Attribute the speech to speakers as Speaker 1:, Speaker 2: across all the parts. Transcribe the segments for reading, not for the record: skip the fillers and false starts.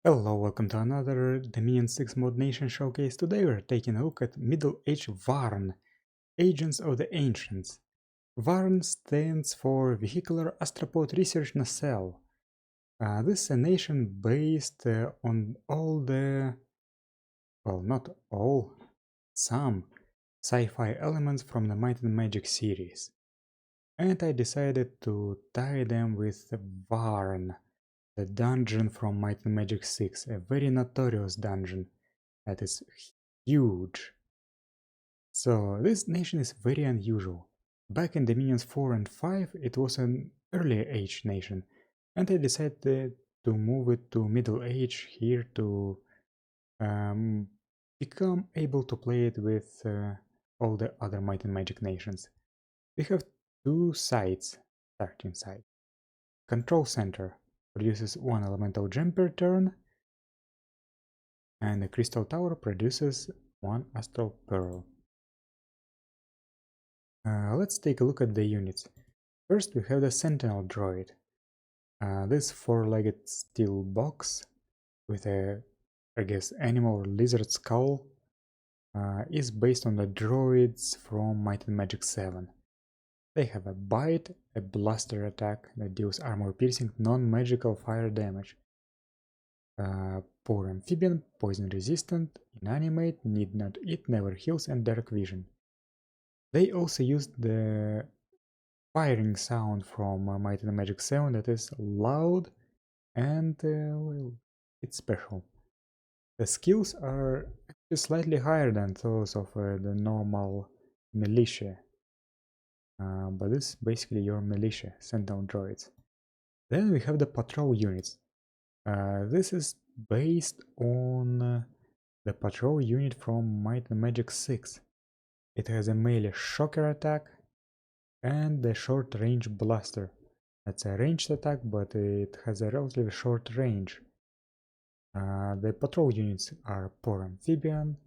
Speaker 1: Hello, welcome to another Dominion 6 Mod Nation Showcase. Today we're taking a look at Middle Age VARN, Agents of the Ancients. VARN stands for Vehicular Astropod Research Nacelle. This is a nation based on all the, well, not all, some sci-fi elements from the Might and Magic series. And I decided to tie them with VARN, the dungeon from Might and Magic 6, a very notorious dungeon that is huge. So this nation is very unusual. Back in Dominions 4 and 5 it was an early age nation, and I decided to move it to Middle Age here to become able to play it with all the other Might and Magic nations. We have two sites, starting site. Control Center produces one elemental gem per turn, and the Crystal Tower produces one Astral Pearl. Let's take a look at the units. First we have the Sentinel Droid. This four-legged steel box with a, I guess, animal or lizard skull is based on the droids from Might and Magic 7. They have a bite, a blaster attack that deals armor-piercing non-magical fire damage. Poor amphibian, poison resistant, inanimate, need not eat, never heals, and dark vision. They also used the firing sound from Might and Magic 7 that is loud and well, it's special. The skills are actually slightly higher than those of the normal militia, but this is basically your militia, Sentinel droids. Then we have the patrol units. This is based on the patrol unit from Might and Magic 6. It has a melee shocker attack and the short range blaster. That's a ranged attack, but it has a relatively short range. The patrol units are Poor Amphibian,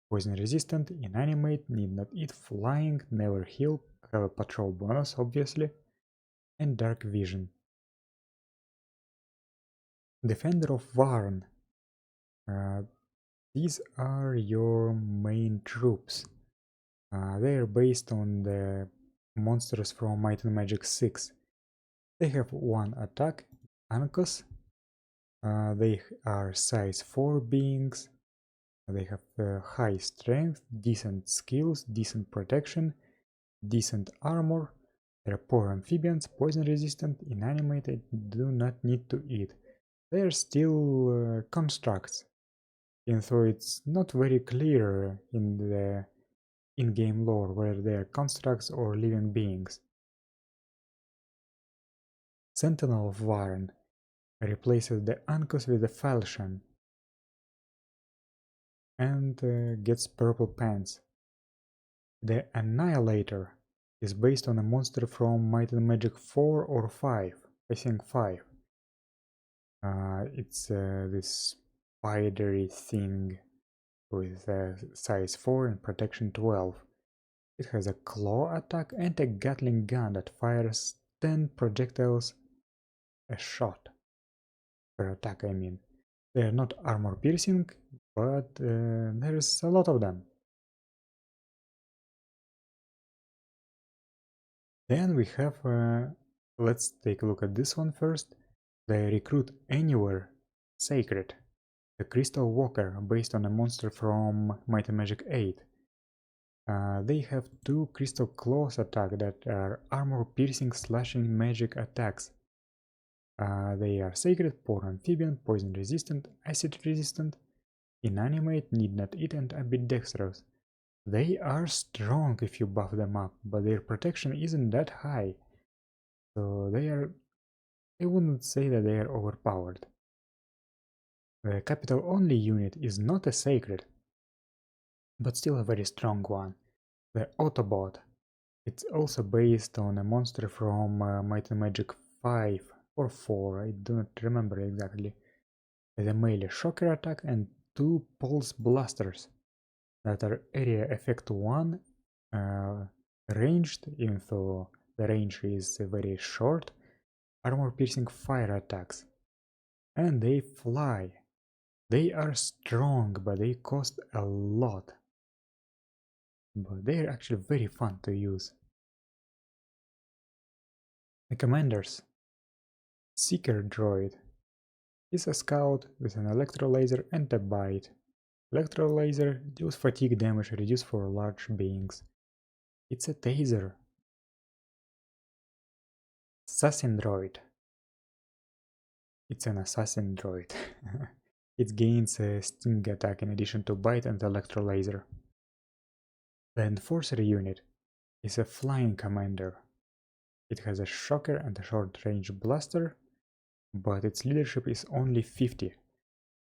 Speaker 1: Poison Resistant, Inanimate, Need Not Eat, Flying, Never Heal, have a patrol bonus obviously, and Dark Vision. Defender of Varn. These are your main troops. They are based on the monsters from Might and Magic 6. They have one attack, Ankos. They are size 4 beings. They have high strength, decent skills, decent protection, decent armor. They're poor amphibians, poison resistant, inanimated, do not need to eat. They are still constructs, and so it's not very clear in the in-game lore whether they are constructs or living beings. Sentinel of Varn replaces the Ankos with the Falchion and gets purple pants. The Annihilator is based on a monster from Might and Magic 4 or 5, I think 5. It's this spidery thing with size 4 and protection 12. It has a claw attack and a Gatling gun that fires 10 projectiles a shot per attack, I mean. They are not armor piercing, but there's a lot of them. Then we have, let's take a look at this one first. They recruit Anywhere Sacred, the Crystal Walker based on a monster from Might and Magic 8. They have two Crystal Claws attack that are armor piercing slashing magic attacks. They are Sacred, Poor Amphibian, Poison Resistant, Acid Resistant, Inanimate, Need Not Eat, and Ambidextrous. They are strong if you buff them up, but their protection isn't that high. So they are... I wouldn't say that they are overpowered. The capital only unit is not a sacred, but still a very strong one. The Autobot. It's also based on a monster from Might and Magic 5 or 4, I do not remember exactly. The melee shocker attack and two pulse blasters that are area effect 1, ranged, even though the range is very short, armor piercing fire attacks. And they fly. They are strong, but they cost a lot. But they are actually very fun to use. The commanders. Seeker Droid is a scout with an electro laser and a bite. Electro laser deals fatigue damage reduced for large beings. It's a taser. Assassin Droid. It's an assassin droid. It gains a sting attack in addition to bite and electro laser. The Enforcer unit is a flying commander. It has a shocker and a short-range blaster, but its leadership is only 50.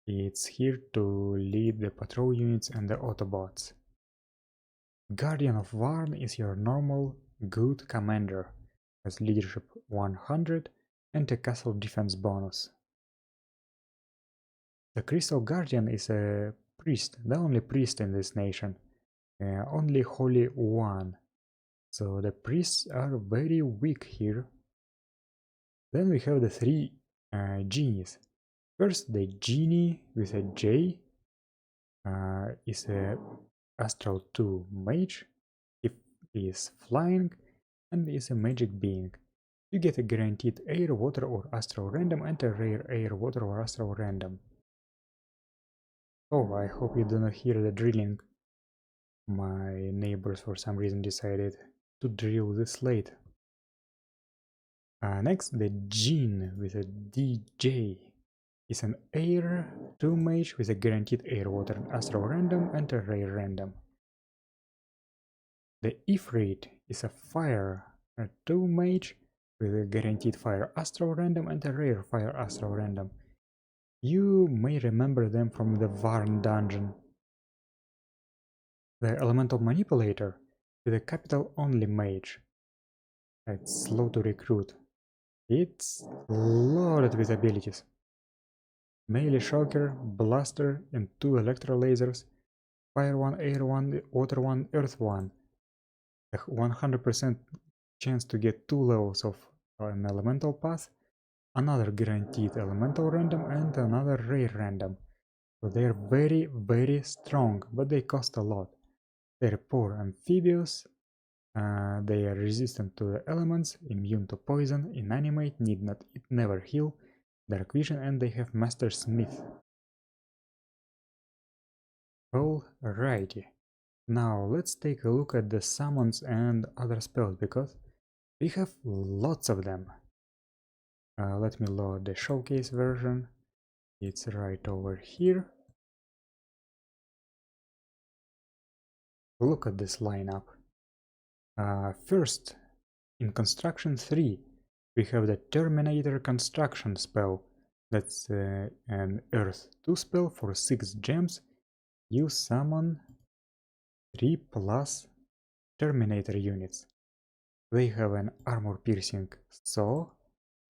Speaker 1: It's here to lead the patrol units and the Autobots. Guardian of Varn is your normal, good commander, has leadership 100 and a castle defense bonus. The Crystal Guardian is a priest, the only priest in this nation, only Holy One. So the priests are very weak here. Then we have the three genies. First, the genie with a J is a Astral 2 mage. He is flying and is a magic being. You get a guaranteed air, water or astral random and a rare air, water or astral random. Oh, I hope you do not hear the drilling. My neighbors for some reason decided to drill this late. Next, the Jean with a DJ is an air 2 mage with a guaranteed air, water and astral random and a rare random. The Ifrit is a fire 2 mage with a guaranteed fire astral random and a rare fire astral random. You may remember them from the Varn dungeon. The Elemental Manipulator is a capital only mage. It's slow to recruit. It's loaded with abilities. Melee Shocker, Blaster and 2 Electro Lasers, Fire 1, Air 1, Water 1, Earth 1. A 100% chance to get 2 levels of an Elemental Path, another guaranteed Elemental Random and another Rare Random. So they're very, very strong, but they cost a lot. They're poor amphibious, they are resistant to the elements, immune to poison, inanimate, need not eat, never heal, dark vision, and they have Master Smith. Alrighty, now let's take a look at the summons and other spells, because we have lots of them. Let me load the showcase version. It's right over here. Look at this lineup. First, in Construction 3, we have the Terminator Construction spell. That's an Earth 2 spell for 6 gems. You summon 3 plus Terminator units. They have an armor-piercing saw,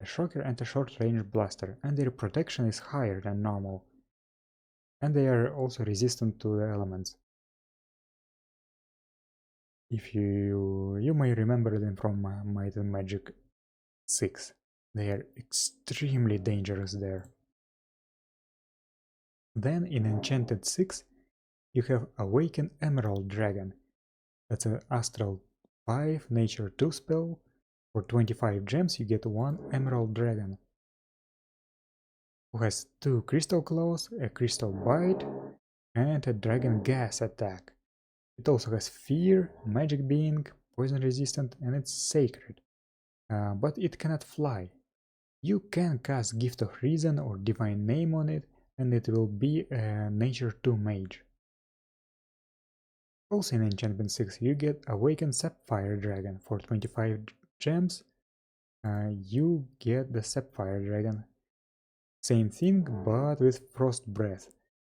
Speaker 1: a shocker and a short-range blaster, and their protection is higher than normal. And they are also resistant to the elements. If you may remember them from Might and Magic 6. They are extremely dangerous there. Then in Enchanted 6, you have Awaken Emerald Dragon. That's an Astral 5 Nature 2 spell. For 25 gems you get 1 Emerald Dragon, who has 2 Crystal Claws, a Crystal Bite, and a Dragon Gas attack. It also has Fear, Magic Being, Poison Resistant, and it's Sacred. But it cannot fly. You can cast Gift of Reason or Divine Name on it, and it will be a Nature 2 Mage. Also in Enchantment 6 you get Awaken Sapphire Dragon. For 25 gems you get the Sapphire Dragon. Same thing, but with Frost Breath.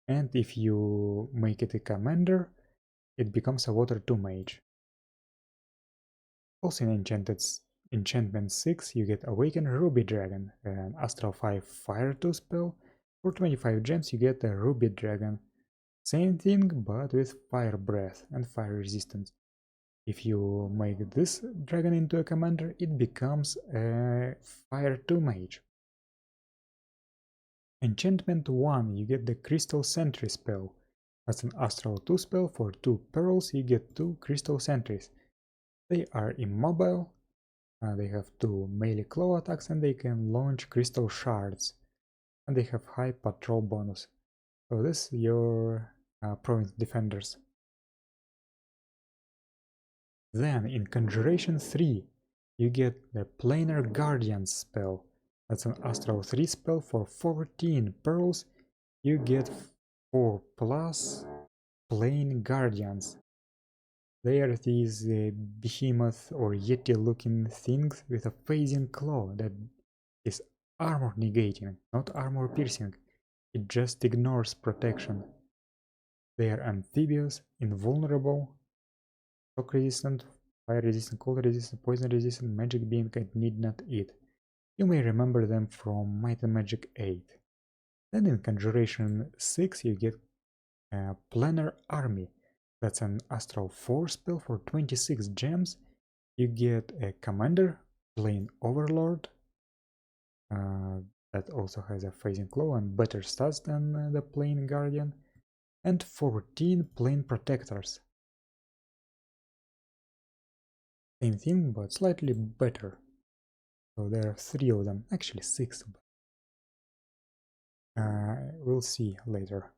Speaker 1: And if you make it a commander, it becomes a Water 2 Mage. Also in Enchantment 6 you get Awaken Ruby Dragon, an Astral 5 Fire 2 spell. For 25 gems you get a Ruby Dragon. Same thing, but with Fire Breath and Fire Resistance. If you make this dragon into a commander, it becomes a Fire 2 Mage. Enchantment 1, you get the Crystal Sentry spell. That's an Astral 2 spell. For 2 pearls you get 2 Crystal Sentries. They are immobile, they have 2 melee claw attacks, and they can launch crystal shards. And they have high patrol bonus. So this is your province defenders. Then in Conjuration 3 you get the Planar Guardians spell. That's an Astral 3 spell. For 14 pearls you get 4 plus Plane Guardians. They are these behemoth or yeti looking things with a phasing claw that is armor negating, not armor piercing. It just ignores protection. They are amphibious, invulnerable, shock resistant, fire resistant, cold resistant, poison resistant, magic being, and need not eat. You may remember them from Might and Magic 8. Then in Conjuration 6 you get a Planar Army. That's an Astral 4 spell. For 26 gems you get a Commander, Plane Overlord, that also has a phasing claw and better stats than the Plane Guardian, and 14 Plane Protectors. Same thing, but slightly better. So there are 3 of them, actually 6. We'll see later.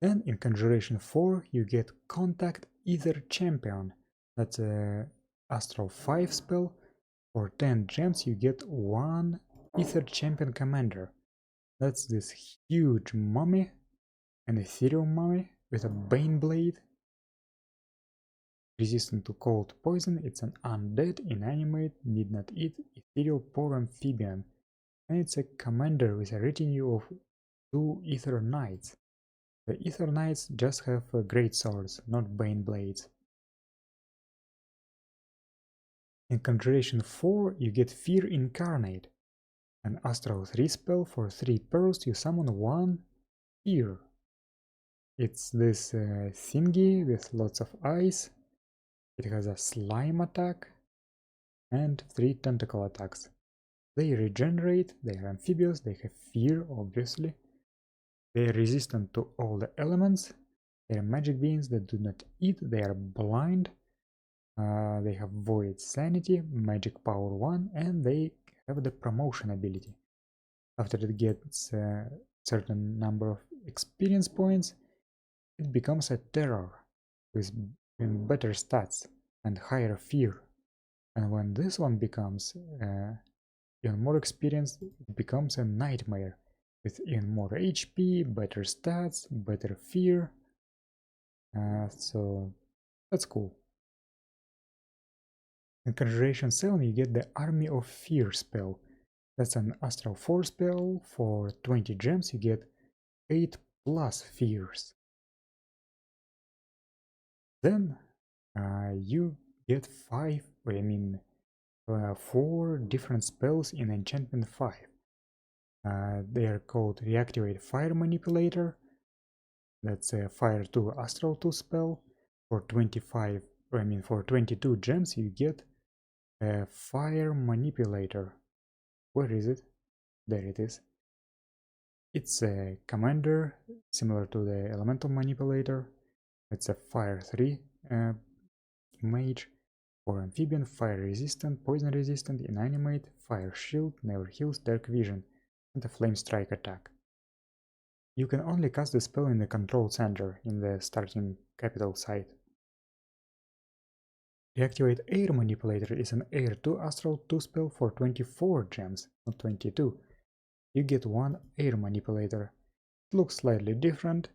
Speaker 1: Then in Conjuration 4 you get Contact Ether Champion. That's a Astral 5 spell. For 10 gems you get 1 Ether Champion Commander. That's this huge mummy, an ethereal mummy with a Bane Blade. Resistant to cold poison, it's an undead, inanimate, need not eat, ethereal poor amphibian. And it's a commander with a retinue of 2 Ether Knights. The Ether Knights just have great swords, not Bane Blades. In Conjuration 4 you get Fear Incarnate. An Astral 3 spell. For 3 pearls you summon 1 Fear. It's this thingy with lots of eyes. It has a slime attack and 3 tentacle attacks. They regenerate, they are amphibious, they have fear obviously. They are resistant to all the elements. They are magic beings that do not eat, they are blind. They have Void Sanity, Magic Power 1, and they have the Promotion ability. After it gets a certain number of experience points, it becomes a terror with better stats and higher fear. And when this one becomes even more experienced, it becomes a nightmare with even more HP, better stats, better fear. So that's cool. In Conjuration 7 you get the Army of Fear spell. That's an Astral 4 spell. For 20 gems you get 8 plus fears. Then you get 4 different spells in Enchantment 5. They are called Reactivate Fire Manipulator. That's a Fire 2 Astral 2 spell. For 22 gems you get a Fire Manipulator. Where is it? There it is. It's a commander similar to the Elemental Manipulator. It's a Fire 3 mage. For amphibian, fire resistant, poison resistant, inanimate, fire shield, never heals, dark vision, and a flame strike attack. You can only cast the spell in the control center in the starting capital site. Reactivate Air Manipulator is an Air 2 Astral 2 spell. For 24 gems, not 22. You get 1 Air Manipulator. It looks slightly different,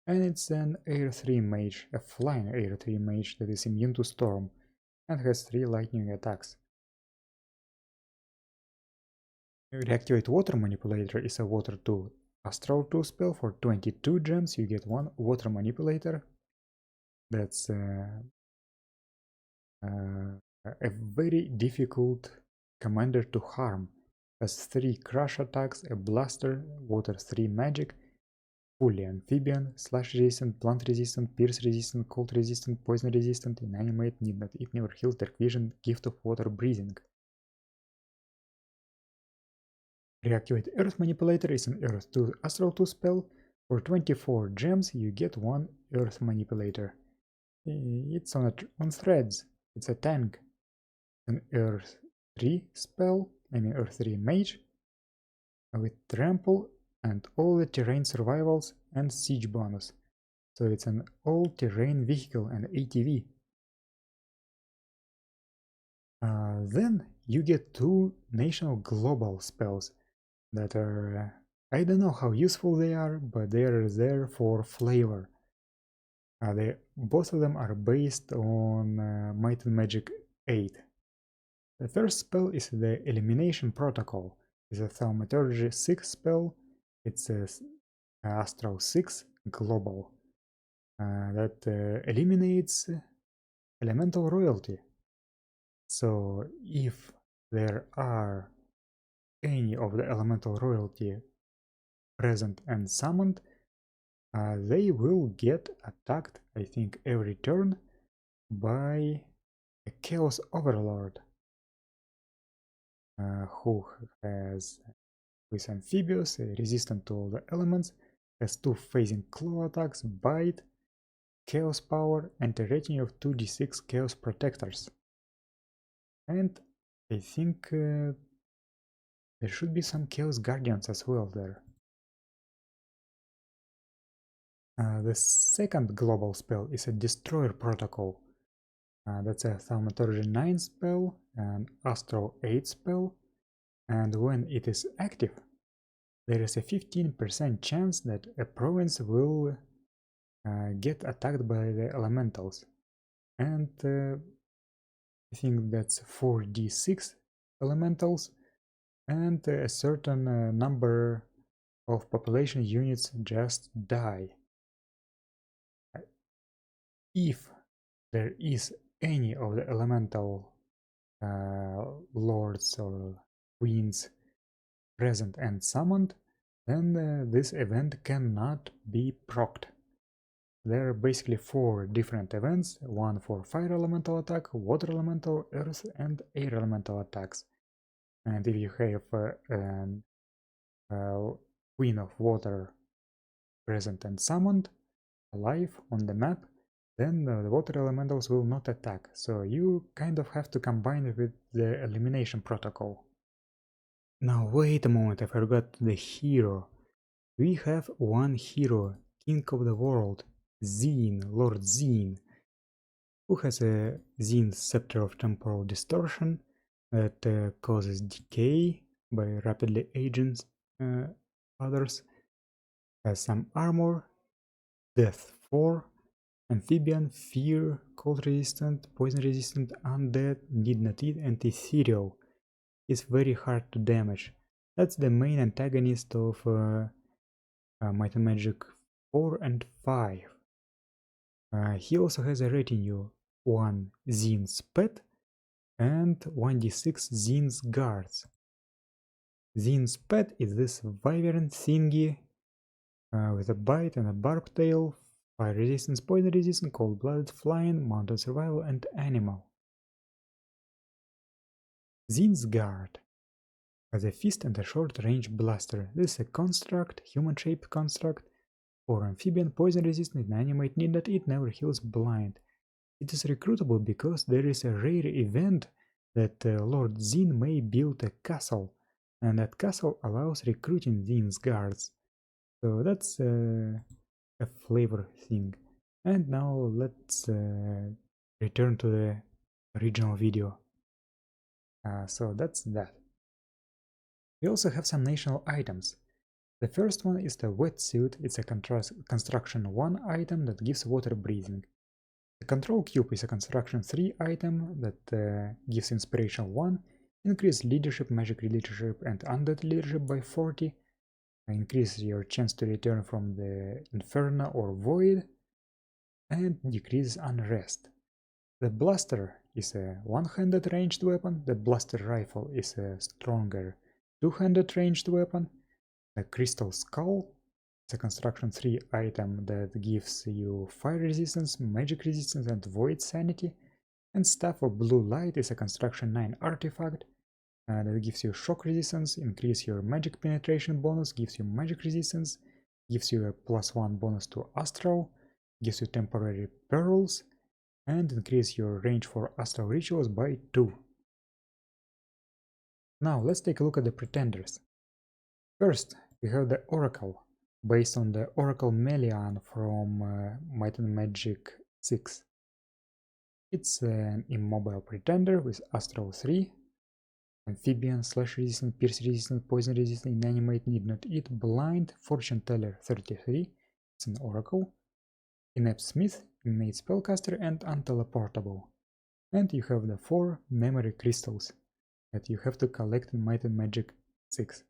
Speaker 1: and it's an Air 3 mage, a flying Air 3 mage that is immune to storm and has 3 lightning attacks. Reactivate Water Manipulator is a Water 2 Astral 2 spell. For 22 gems you get 1 Water Manipulator. That's a very difficult commander to harm. Has 3 crush attacks, a blaster, water 3 magic, fully amphibian, slash resistant, plant resistant, pierce resistant, cold resistant, poison resistant, inanimate, need not eat, never heals, dark vision, gift of water breathing. Reactivate Earth Manipulator is an Earth 2 Astral 2 spell. For 24 gems you get 1 Earth Manipulator. It's on threads. It's a tank. An Earth 3 spell, Earth 3 Mage, with Trample and all the terrain survivals and siege bonus. So it's an all-terrain vehicle and ATV. Then you get 2 national global spells that are, I don't know how useful they are, but they are there for flavor. Both of them are based on Might and Magic 8. The first spell is the Elimination Protocol. It's a Thaumaturgy 6 spell. It's a Astral 6 global that eliminates elemental royalty. So if there are any of the elemental royalty present and summoned, they will get attacked, I think, every turn by a Chaos Overlord who is amphibious, resistant to all the elements, has 2 phasing claw attacks, bite, chaos power, and a rating of 2d6 chaos protectors. And I think there should be some chaos guardians as well there. The second global spell is a Destroyer Protocol. That's a Thaumaturgy 9 spell, an Astral 8 spell, and when it is active, there is a 15% chance that a province will get attacked by the elementals. And I think that's 4d6 elementals, and a certain number of population units just die. If there is any of the elemental lords or queens present and summoned, then this event cannot be procced. There are basically 4 different events, one for fire elemental attack, water elemental, earth and air elemental attacks. And if you have a queen of water present and summoned alive on the map, then the water elementals will not attack, so you kind of have to combine it with the elimination protocol. Now wait a moment, I forgot the hero. We have one hero, King of the World, Zine, Lord Zine, who has a Zine's Scepter of Temporal Distortion that causes decay by rapidly aging others, has some armor, Death 4, Amphibian, Fear, Cold Resistant, Poison Resistant, Undead, Need Not Eat, and Ethereal. Is very hard to damage. That's the main antagonist of Might and Magic 4 and 5. He also has a retinue, 1 Zine's Pet and 1d6 Zine's Guards. Zine's Pet is this wyvern thingy with a bite and a barb tail, fire resistance, poison resistance, cold-blooded, flying, mountain survival, and animal. Zine's Guard has a fist and a short-range blaster. This is a construct, human-shaped construct, for amphibian, poison resistant, inanimate, need not eat, never heals blind. It is recruitable because there is a rare event that Lord Zine may build a castle, and that castle allows recruiting Zine's guards. So that's a flavor thing. And now let's return to the original video. So that's that. We also have some national items. The first one is the wetsuit. It's a construction 1 item that gives water breathing. The control cube is a construction 3 item that gives inspiration 1, increase leadership, magic leadership, and undead leadership by 40, increase your chance to return from the inferno or void, and decrease unrest. The blaster is a one-handed ranged weapon. The blaster rifle is a stronger two-handed ranged weapon. The crystal skull is a construction 3 item that gives you fire resistance, magic resistance, and void sanity. And staff of blue light is a construction 9 artifact that gives you shock resistance, increase your magic penetration bonus, gives you magic resistance, gives you a +1 bonus to astral, gives you temporary pearls, and increase your range for astral rituals by 2. Now let's take a look at the pretenders. First, we have the Oracle, based on the Oracle Melian from Might and Magic 6. It's an immobile pretender with Astral 3, Amphibian, Slash resistant, Pierce resistant, Poison resistant, Inanimate, Need Not Eat, Blind, Fortune Teller 33, it's an Oracle, Inept Smith, Innate Spellcaster, and Unteleportable. And you have the 4 memory crystals that you have to collect in Might and Magic 6.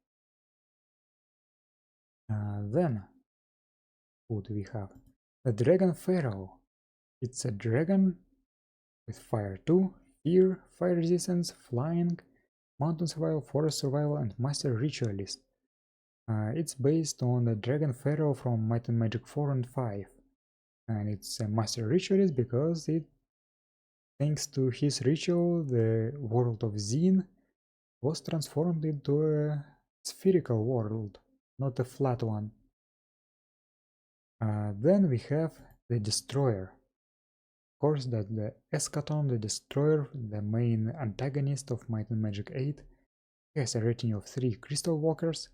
Speaker 1: Then, who do we have? The Dragon Pharaoh. It's a dragon with Fire 2, Fear, Fire Resistance, Flying, Mountain Survival, Forest Survival, and Master Ritualist. It's based on the Dragon Pharaoh from Might and Magic 4 and 5. And it's a Master Ritualist because thanks to his ritual, the world of Zine was transformed into a spherical world, not a flat one. Then we have the Destroyer. Of course, that the Eschaton, the Destroyer, the main antagonist of Might and Magic 8, has a retinue of 3 Crystal Walkers,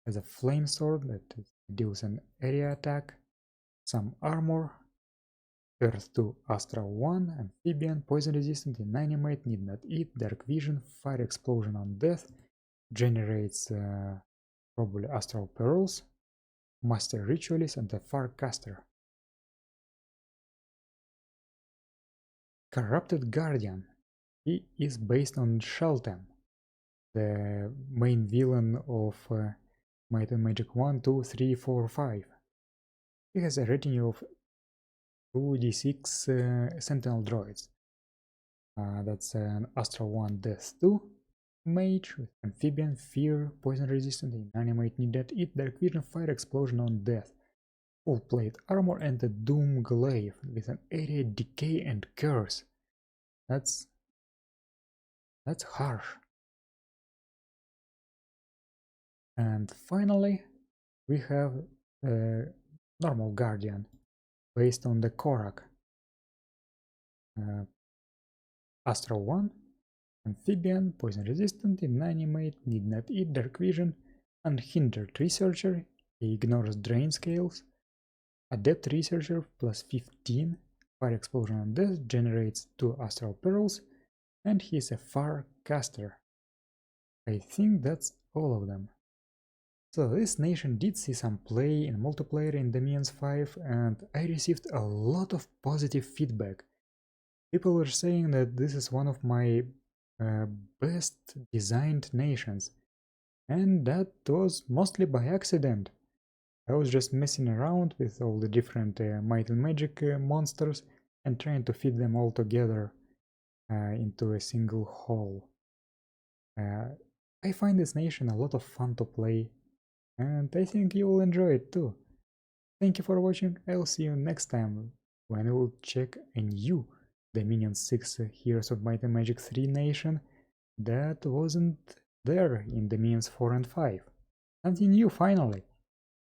Speaker 1: has a Flame Sword that deals an area attack, some armor, Earth 2, Astral 1, Amphibian, Poison Resistant, Inanimate, Need Not Eat, Dark Vision, Fire Explosion on Death, generates probably Astral Pearls, Master Ritualist, and a Farcaster. Corrupted Guardian. He is based on Shelton, the main villain of Might and Magic 1, 2, 3, 4, 5. He has a retinue of 2d6 Sentinel Droids. That's an Astral 1 Death 2 Mage with Amphibian, Fear, Poison Resistant, Inanimate, Need Not Eat, Dark Vision, Fire Explosion on Death, Full Plate Armor, and a Doom Glaive with an Area Decay and Curse. That's harsh. And finally, we have a normal Guardian based on the Korak. Astral 1, Amphibian, Poison Resistant, Inanimate, Need Not Eat, Dark Vision, Unhindered Researcher, he ignores Drain Scales, Adept Researcher plus 15, Fire Explosion on Death, generates 2 Astral Pearls, and he's a Farcaster. I think that's all of them. So this nation did see some play in multiplayer in Dominions 5, and I received a lot of positive feedback. People were saying that this is one of my best designed nations, and that was mostly by accident. I was just messing around with all the different Might and Magic monsters and trying to fit them all together into a single whole. I find this nation a lot of fun to play, and I think you will enjoy it too. Thank you for watching. I'll see you next time when I will check a new Dominion 6 Heroes of Might and Magic 3 nation that wasn't there in Dominions 4 and 5. Something new finally.